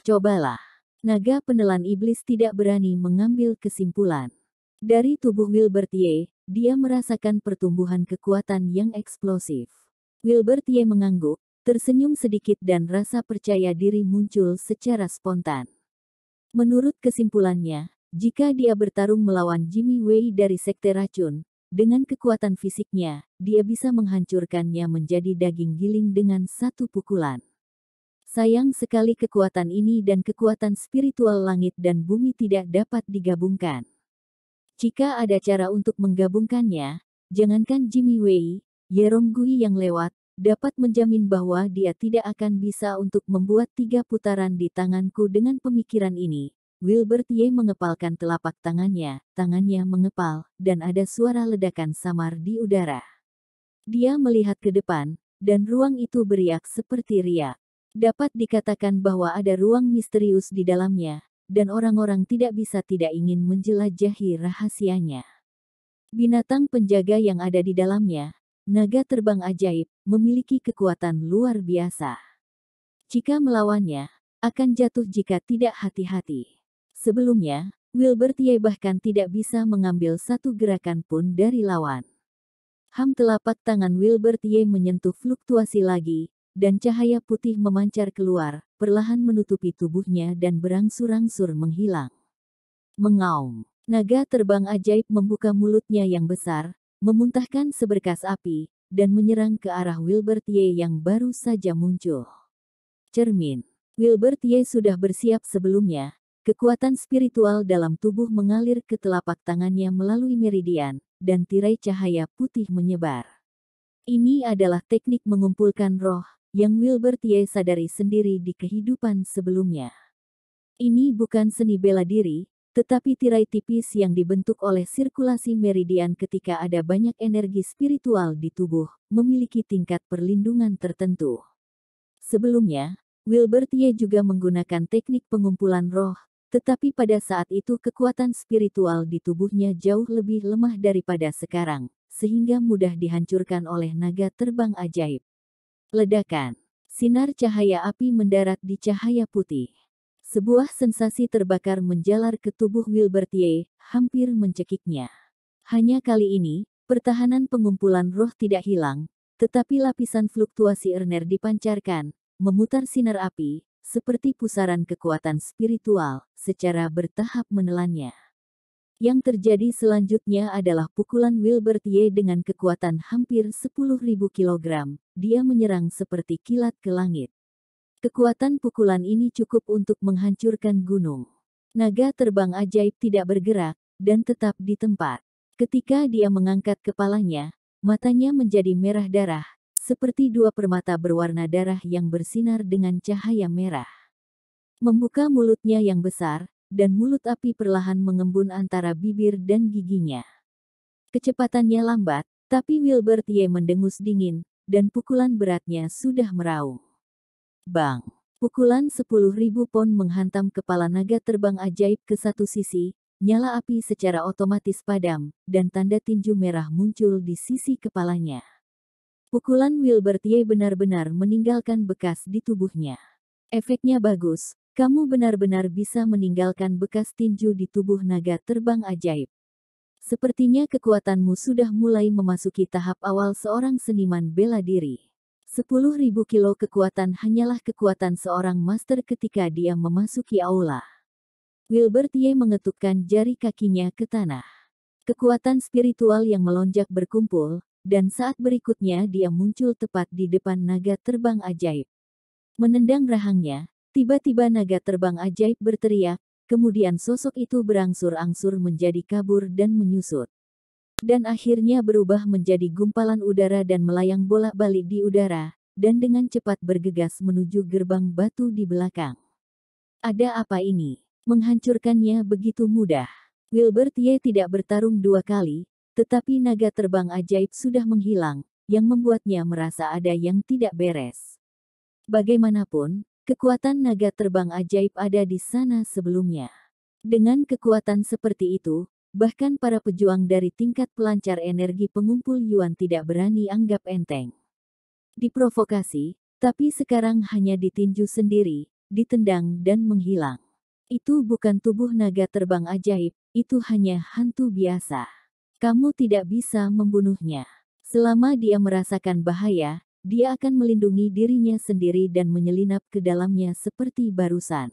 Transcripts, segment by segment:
Cobalah. Naga penelan iblis tidak berani mengambil kesimpulan. Dari tubuh Wilbertie, dia merasakan pertumbuhan kekuatan yang eksplosif. Wilbertie mengangguk, tersenyum sedikit dan rasa percaya diri muncul secara spontan. Menurut kesimpulannya, jika dia bertarung melawan Jimmy Wei dari Sekte Racun, dengan kekuatan fisiknya, dia bisa menghancurkannya menjadi daging giling dengan satu pukulan. Sayang sekali kekuatan ini dan kekuatan spiritual langit dan bumi tidak dapat digabungkan. Jika ada cara untuk menggabungkannya, jangankan Jimmy Wei, Yerong Gui yang lewat, dapat menjamin bahwa dia tidak akan bisa untuk membuat 3 putaran di tanganku dengan pemikiran ini. Wilbertie mengepalkan telapak tangannya mengepal, dan ada suara ledakan samar di udara. Dia melihat ke depan, dan ruang itu beriak seperti riak. Dapat dikatakan bahwa ada ruang misterius di dalamnya, dan orang-orang tidak bisa tidak ingin menjelajahi rahasianya. Binatang penjaga yang ada di dalamnya, naga terbang ajaib, memiliki kekuatan luar biasa. Jika melawannya, akan jatuh jika tidak hati-hati. Sebelumnya, Wilbertie bahkan tidak bisa mengambil satu gerakan pun dari lawan. Telapak tangan Wilbertie menyentuh fluktuasi lagi, dan cahaya putih memancar keluar, perlahan menutupi tubuhnya dan berangsur-angsur menghilang. Mengaum. Naga terbang ajaib membuka mulutnya yang besar, memuntahkan seberkas api, dan menyerang ke arah Wilbertie yang baru saja muncul. Cermin. Wilbertie sudah bersiap sebelumnya. Kekuatan spiritual dalam tubuh mengalir ke telapak tangannya melalui meridian, dan tirai cahaya putih menyebar. Ini adalah teknik mengumpulkan roh, yang Wilbertie sadari sendiri di kehidupan sebelumnya. Ini bukan seni bela diri, tetapi tirai tipis yang dibentuk oleh sirkulasi meridian ketika ada banyak energi spiritual di tubuh, memiliki tingkat perlindungan tertentu. Sebelumnya, Wilbertie juga menggunakan teknik pengumpulan roh, tetapi pada saat itu kekuatan spiritual di tubuhnya jauh lebih lemah daripada sekarang, sehingga mudah dihancurkan oleh naga terbang ajaib. Ledakan. Sinar cahaya api mendarat di cahaya putih. Sebuah sensasi terbakar menjalar ke tubuh Wilbertie, hampir mencekiknya. Hanya kali ini, pertahanan pengumpulan roh tidak hilang, tetapi lapisan fluktuasi Erner dipancarkan, memutar sinar api, seperti pusaran kekuatan spiritual, secara bertahap menelannya. Yang terjadi selanjutnya adalah pukulan Wilbertie dengan kekuatan hampir 10.000 kg. Dia menyerang seperti kilat ke langit. Kekuatan pukulan ini cukup untuk menghancurkan gunung. Naga terbang ajaib tidak bergerak, dan tetap di tempat. Ketika dia mengangkat kepalanya, matanya menjadi merah darah, seperti 2 permata berwarna darah yang bersinar dengan cahaya merah. Membuka mulutnya yang besar, dan mulut api perlahan mengembun antara bibir dan giginya. Kecepatannya lambat, tapi Wilbertie mendengus dingin, dan pukulan beratnya sudah meraung. Bang! Pukulan 10.000 pon menghantam kepala naga terbang ajaib ke satu sisi, nyala api secara otomatis padam, dan tanda tinju merah muncul di sisi kepalanya. Pukulan Wilbertie benar-benar meninggalkan bekas di tubuhnya. Efeknya bagus. Kamu benar-benar bisa meninggalkan bekas tinju di tubuh naga terbang ajaib. Sepertinya kekuatanmu sudah mulai memasuki tahap awal seorang seniman bela diri. 10.000 kilo kekuatan hanyalah kekuatan seorang master ketika dia memasuki aula. Wilbertie mengetukkan jari kakinya ke tanah. Kekuatan spiritual yang melonjak berkumpul, dan saat berikutnya dia muncul tepat di depan naga terbang ajaib. Menendang rahangnya, tiba-tiba naga terbang ajaib berteriak, kemudian sosok itu berangsur-angsur menjadi kabur dan menyusut. Dan akhirnya berubah menjadi gumpalan udara dan melayang bolak-balik di udara, dan dengan cepat bergegas menuju gerbang batu di belakang. Ada apa ini? Menghancurkannya begitu mudah. Wilbertie tidak bertarung 2 kali, tetapi naga terbang ajaib sudah menghilang, yang membuatnya merasa ada yang tidak beres. Bagaimanapun, kekuatan naga terbang ajaib ada di sana sebelumnya. Dengan kekuatan seperti itu, bahkan para pejuang dari tingkat pelancar energi pengumpul Yuan tidak berani anggap enteng. Diprovokasi, tapi sekarang hanya ditinju sendiri, ditendang dan menghilang. Itu bukan tubuh naga terbang ajaib, itu hanya hantu biasa. Kamu tidak bisa membunuhnya. Selama dia merasakan bahaya, dia akan melindungi dirinya sendiri dan menyelinap ke dalamnya seperti barusan.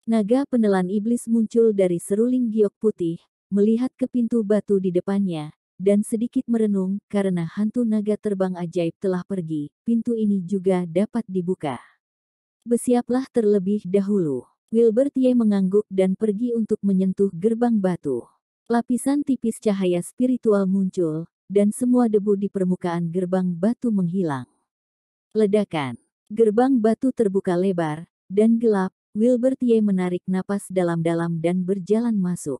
Naga penelan iblis muncul dari seruling giok putih, melihat ke pintu batu di depannya, dan sedikit merenung karena hantu naga terbang ajaib telah pergi, pintu ini juga dapat dibuka. Bersiaplah terlebih dahulu. Wilbertie mengangguk dan pergi untuk menyentuh gerbang batu. Lapisan tipis cahaya spiritual muncul, dan semua debu di permukaan gerbang batu menghilang. Ledakan. Gerbang batu terbuka lebar, dan gelap. Wilbertie menarik napas dalam-dalam dan berjalan masuk.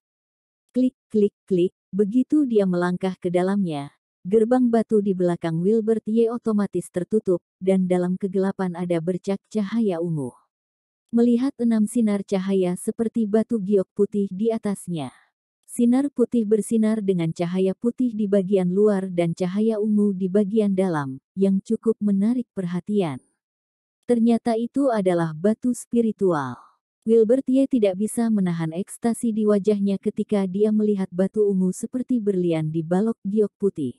Klik, klik, klik, begitu dia melangkah ke dalamnya. Gerbang batu di belakang Wilbertie otomatis tertutup, dan dalam kegelapan ada bercak cahaya ungu. Melihat 6 sinar cahaya seperti batu giok putih di atasnya. Sinar putih bersinar dengan cahaya putih di bagian luar dan cahaya ungu di bagian dalam, yang cukup menarik perhatian. Ternyata itu adalah batu spiritual. Wilbertie tidak bisa menahan ekstasi di wajahnya ketika dia melihat batu ungu seperti berlian di balok giok putih.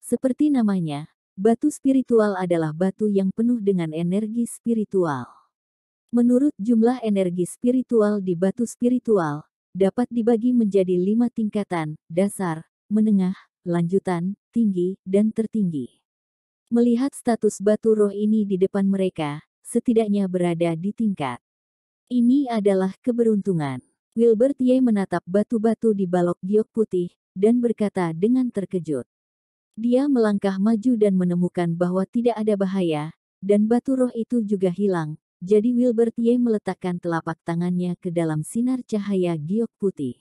Seperti namanya, batu spiritual adalah batu yang penuh dengan energi spiritual. Menurut jumlah energi spiritual di batu spiritual, dapat dibagi menjadi 5 tingkatan, dasar, menengah, lanjutan, tinggi, dan tertinggi. Melihat status batu roh ini di depan mereka, setidaknya berada di tingkat. Ini adalah keberuntungan. Wilbertie menatap batu-batu di balok giok putih, dan berkata dengan terkejut. Dia melangkah maju dan menemukan bahwa tidak ada bahaya, dan batu roh itu juga hilang. Jadi Wilbertie meletakkan telapak tangannya ke dalam sinar cahaya giok putih.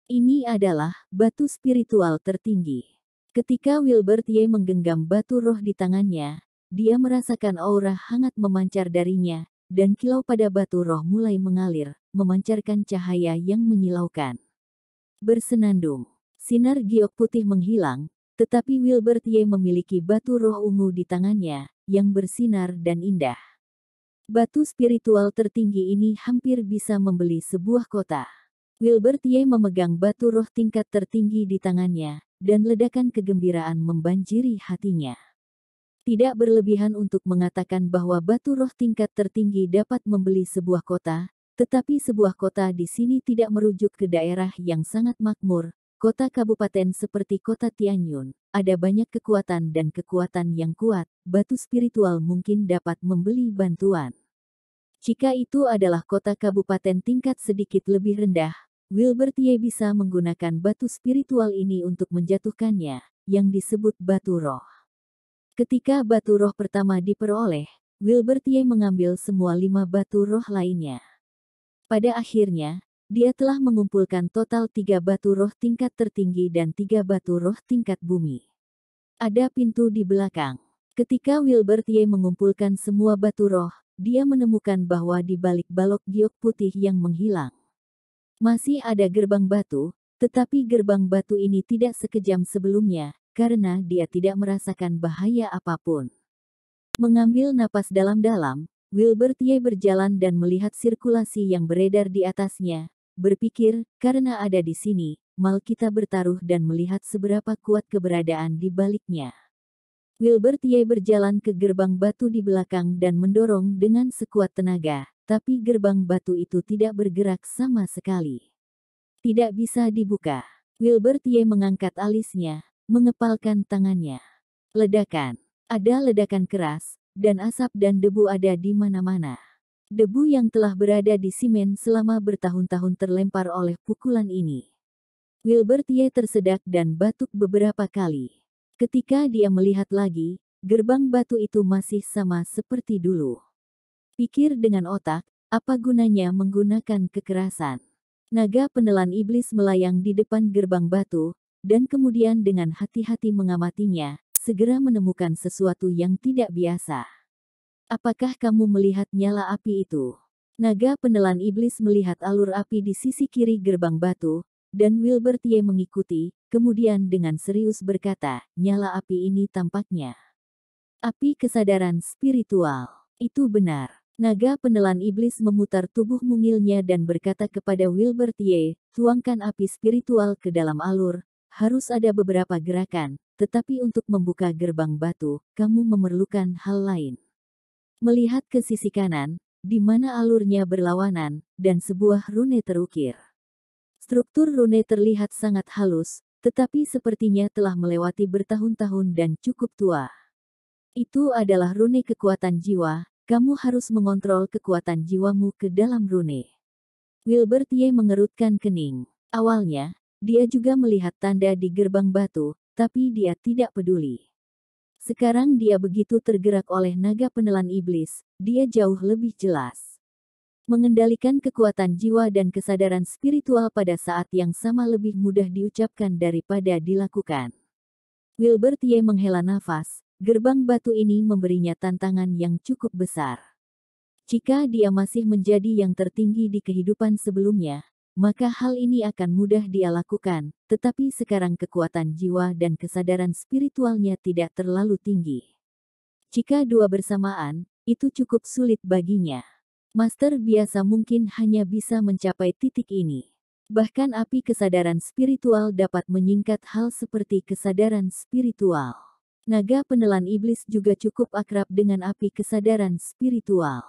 Ini adalah batu spiritual tertinggi. Ketika Wilbertie menggenggam batu roh di tangannya, dia merasakan aura hangat memancar darinya, dan kilau pada batu roh mulai mengalir, memancarkan cahaya yang menyilaukan. Bersenandung, sinar giok putih menghilang, tetapi Wilbertie memiliki batu roh ungu di tangannya, yang bersinar dan indah. Batu spiritual tertinggi ini hampir bisa membeli sebuah kota. Wilbertie memegang batu roh tingkat tertinggi di tangannya, dan ledakan kegembiraan membanjiri hatinya. Tidak berlebihan untuk mengatakan bahwa batu roh tingkat tertinggi dapat membeli sebuah kota, tetapi sebuah kota di sini tidak merujuk ke daerah yang sangat makmur. Kota kabupaten seperti kota Tianyun, ada banyak kekuatan dan kekuatan yang kuat, batu spiritual mungkin dapat membeli bantuan. Jika itu adalah kota kabupaten tingkat sedikit lebih rendah, Wilbertie bisa menggunakan batu spiritual ini untuk menjatuhkannya, yang disebut batu roh. Ketika batu roh pertama diperoleh, Wilbertie mengambil semua 5 batu roh lainnya. Pada akhirnya, dia telah mengumpulkan total 3 batu roh tingkat tertinggi dan 3 batu roh tingkat bumi. Ada pintu di belakang. Ketika Wilbertie mengumpulkan semua batu roh, dia menemukan bahwa di balik balok giok putih yang menghilang, masih ada gerbang batu, tetapi gerbang batu ini tidak sekejam sebelumnya, karena dia tidak merasakan bahaya apapun. Mengambil napas dalam-dalam, Wilbertie berjalan dan melihat sirkulasi yang beredar di atasnya, berpikir, karena ada di sini, mal kita bertaruh dan melihat seberapa kuat keberadaan di baliknya. Wilbertie berjalan ke gerbang batu di belakang dan mendorong dengan sekuat tenaga, tapi gerbang batu itu tidak bergerak sama sekali. Tidak bisa dibuka. Wilbertie mengangkat alisnya, mengepalkan tangannya. Ledakan. Ada ledakan keras, dan asap dan debu ada di mana-mana. Debu yang telah berada di simen selama bertahun-tahun terlempar oleh pukulan ini. Wilbertie tersedak dan batuk beberapa kali. Ketika dia melihat lagi, gerbang batu itu masih sama seperti dulu. Pikir dengan otak, apa gunanya menggunakan kekerasan? Naga penelan iblis melayang di depan gerbang batu, dan kemudian dengan hati-hati mengamatinya, segera menemukan sesuatu yang tidak biasa. Apakah kamu melihat nyala api itu? Naga penelan iblis melihat alur api di sisi kiri gerbang batu, dan Wilbertie mengikuti, kemudian dengan serius berkata, nyala api ini tampaknya api kesadaran spiritual. Itu benar. Naga penelan iblis memutar tubuh mungilnya dan berkata kepada Wilbertie, tuangkan api spiritual ke dalam alur, harus ada beberapa gerakan, tetapi untuk membuka gerbang batu, kamu memerlukan hal lain. Melihat ke sisi kanan, di mana alurnya berlawanan, dan sebuah rune terukir. Struktur rune terlihat sangat halus, tetapi sepertinya telah melewati bertahun-tahun dan cukup tua. Itu adalah rune kekuatan jiwa. Kamu harus mengontrol kekuatan jiwamu ke dalam rune. Wilbertie mengerutkan kening. Awalnya, dia juga melihat tanda di gerbang batu, tapi dia tidak peduli. Sekarang dia begitu tergerak oleh naga penelan iblis, dia jauh lebih jelas. Mengendalikan kekuatan jiwa dan kesadaran spiritual pada saat yang sama lebih mudah diucapkan daripada dilakukan. Wilbertie menghela nafas. Gerbang batu ini memberinya tantangan yang cukup besar. Jika dia masih menjadi yang tertinggi di kehidupan sebelumnya, maka hal ini akan mudah dia lakukan, tetapi sekarang kekuatan jiwa dan kesadaran spiritualnya tidak terlalu tinggi. Jika dua bersamaan, itu cukup sulit baginya. Master biasa mungkin hanya bisa mencapai titik ini. Bahkan api kesadaran spiritual dapat menyingkat hal seperti kesadaran spiritual. Naga penelan iblis juga cukup akrab dengan api kesadaran spiritual.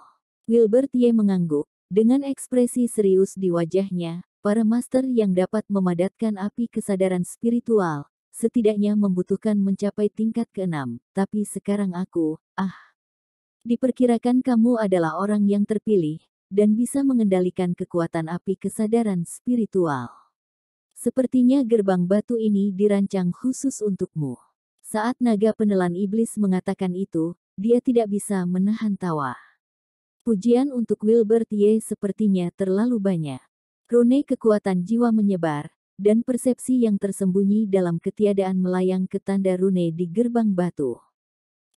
Wilbertie mengangguk, dengan ekspresi serius di wajahnya, para master yang dapat memadatkan api kesadaran spiritual, setidaknya membutuhkan mencapai tingkat ke-6, tapi sekarang aku, diperkirakan kamu adalah orang yang terpilih, dan bisa mengendalikan kekuatan api kesadaran spiritual. Sepertinya gerbang batu ini dirancang khusus untukmu. Saat naga penelan iblis mengatakan itu, dia tidak bisa menahan tawa. Pujian untuk Wilbertie sepertinya terlalu banyak. Rune kekuatan jiwa menyebar, dan persepsi yang tersembunyi dalam ketiadaan melayang ke tanda rune di gerbang batu.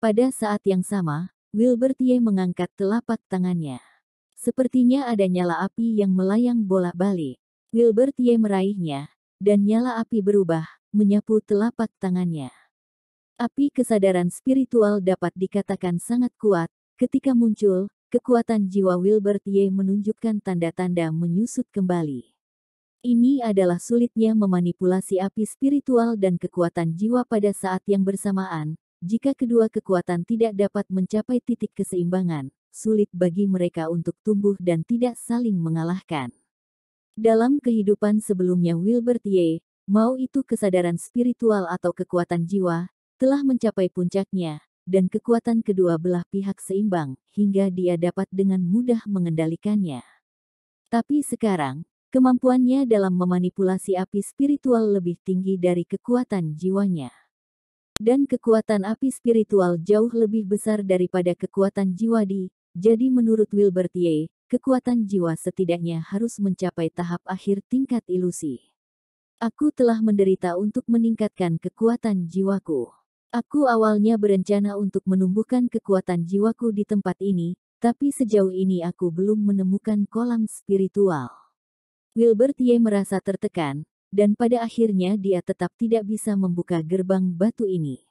Pada saat yang sama, Wilbertie mengangkat telapak tangannya. Sepertinya ada nyala api yang melayang bolak-balik. Wilbertie meraihnya, dan nyala api berubah, menyapu telapak tangannya. Api kesadaran spiritual dapat dikatakan sangat kuat. Ketika muncul, kekuatan jiwa Wilbertie menunjukkan tanda-tanda menyusut kembali. Ini adalah sulitnya memanipulasi api spiritual dan kekuatan jiwa pada saat yang bersamaan. Jika kedua kekuatan tidak dapat mencapai titik keseimbangan, sulit bagi mereka untuk tumbuh dan tidak saling mengalahkan. Dalam kehidupan sebelumnya Wilbertie, mau itu kesadaran spiritual atau kekuatan jiwa, telah mencapai puncaknya, dan kekuatan kedua belah pihak seimbang, hingga dia dapat dengan mudah mengendalikannya. Tapi sekarang, kemampuannya dalam memanipulasi api spiritual lebih tinggi dari kekuatan jiwanya. Dan kekuatan api spiritual jauh lebih besar daripada kekuatan jiwa jadi menurut Wilbertie, kekuatan jiwa setidaknya harus mencapai tahap akhir tingkat ilusi. Aku telah menderita untuk meningkatkan kekuatan jiwaku. Aku awalnya berencana untuk menumbuhkan kekuatan jiwaku di tempat ini, tapi sejauh ini aku belum menemukan kolam spiritual. Wilbertie merasa tertekan, dan pada akhirnya dia tetap tidak bisa membuka gerbang batu ini.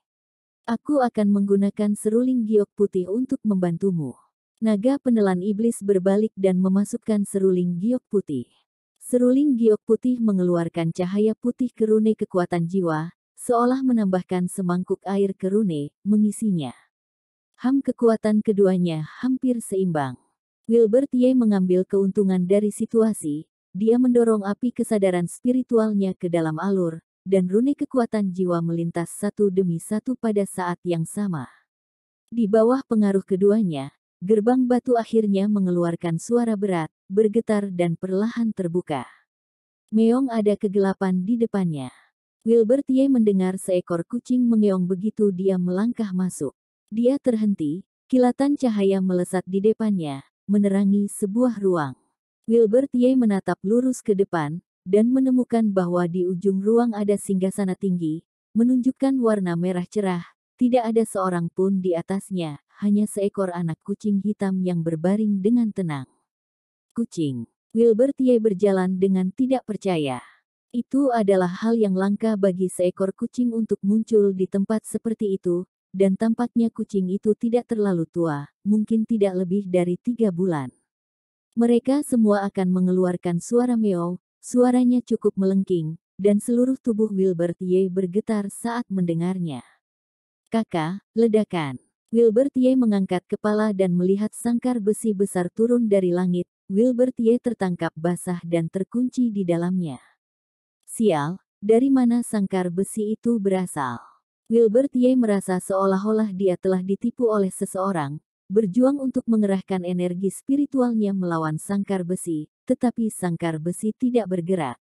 Aku akan menggunakan seruling giok putih untuk membantumu. Naga penelan iblis berbalik dan memasukkan seruling giok putih. Seruling giok putih mengeluarkan cahaya putih ke rune kekuatan jiwa, seolah menambahkan semangkuk air ke rune, mengisinya. Kekuatan keduanya hampir seimbang. Wilbertie mengambil keuntungan dari situasi, dia mendorong api kesadaran spiritualnya ke dalam alur, dan rune kekuatan jiwa melintas satu demi satu pada saat yang sama. Di bawah pengaruh keduanya, gerbang batu akhirnya mengeluarkan suara berat, bergetar dan perlahan terbuka. Meong ada kegelapan di depannya. Wilbertie mendengar seekor kucing mengeong begitu dia melangkah masuk. Dia terhenti, kilatan cahaya melesat di depannya, menerangi sebuah ruang. Wilbertie menatap lurus ke depan, dan menemukan bahwa di ujung ruang ada singgasana tinggi, menunjukkan warna merah cerah, tidak ada seorang pun di atasnya, hanya seekor anak kucing hitam yang berbaring dengan tenang. Kucing. Wilbertie berjalan dengan tidak percaya. Itu adalah hal yang langka bagi seekor kucing untuk muncul di tempat seperti itu, dan tampaknya kucing itu tidak terlalu tua, mungkin tidak lebih dari 3 bulan. Mereka semua akan mengeluarkan suara meow, suaranya cukup melengking, dan seluruh tubuh Wilbert Ye bergetar saat mendengarnya. Kakak, ledakan. Wilbert Ye mengangkat kepala dan melihat sangkar besi besar turun dari langit. Wilbert Ye tertangkap basah dan terkunci di dalamnya. Sial, dari mana sangkar besi itu berasal? Wilbert Ye merasa seolah-olah dia telah ditipu oleh seseorang, berjuang untuk mengerahkan energi spiritualnya melawan sangkar besi, tetapi sangkar besi tidak bergerak.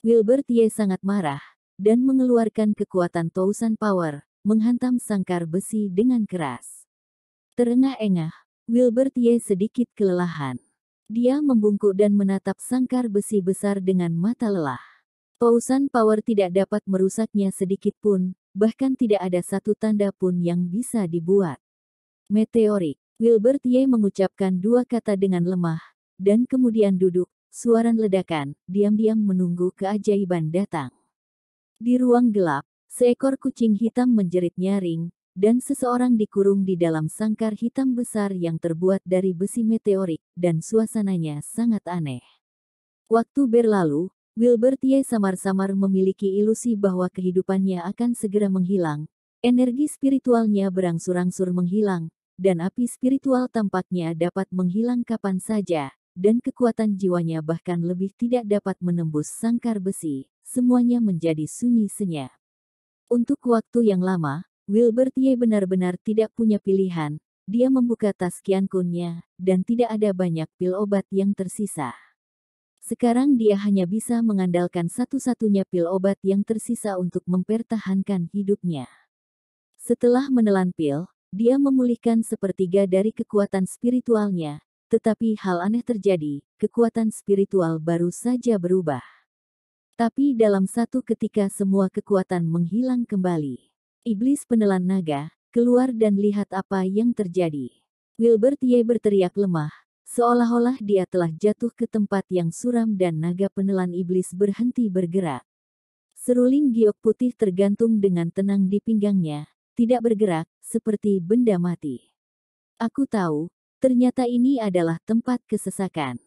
Wilbert Ye sangat marah, dan mengeluarkan kekuatan Tousan Power, menghantam sangkar besi dengan keras. Terengah-engah, Wilbert Ye sedikit kelelahan. Dia membungkuk dan menatap sangkar besi besar dengan mata lelah. Tousan Power tidak dapat merusaknya sedikit pun, bahkan tidak ada satu tanda pun yang bisa dibuat. Meteorik. Wilbert Ye mengucapkan 2 kata dengan lemah, dan kemudian duduk, suara ledakan, diam-diam menunggu keajaiban datang. Di ruang gelap, seekor kucing hitam menjerit nyaring, dan seseorang dikurung di dalam sangkar hitam besar yang terbuat dari besi meteorik, dan suasananya sangat aneh. Waktu berlalu, Wilbert Ye samar-samar memiliki ilusi bahwa kehidupannya akan segera menghilang. Energi spiritualnya berangsur-angsur menghilang, dan api spiritual tampaknya dapat menghilang kapan saja, dan kekuatan jiwanya bahkan lebih tidak dapat menembus sangkar besi. Semuanya menjadi sunyi senyap. Untuk waktu yang lama, Wilbert Ye benar-benar tidak punya pilihan. Dia membuka tas Qiankunnya, dan tidak ada banyak pil obat yang tersisa. Sekarang dia hanya bisa mengandalkan satu-satunya pil obat yang tersisa untuk mempertahankan hidupnya. Setelah menelan pil, dia memulihkan sepertiga dari kekuatan spiritualnya, tetapi hal aneh terjadi, kekuatan spiritual baru saja berubah. Tapi dalam satu ketika semua kekuatan menghilang kembali. Iblis penelan naga, keluar dan lihat apa yang terjadi. Wilbert Ye berteriak lemah, seolah-olah dia telah jatuh ke tempat yang suram dan naga penelan iblis berhenti bergerak. Seruling giok putih tergantung dengan tenang di pinggangnya, tidak bergerak, seperti benda mati. Aku tahu, ternyata ini adalah tempat kesesakan.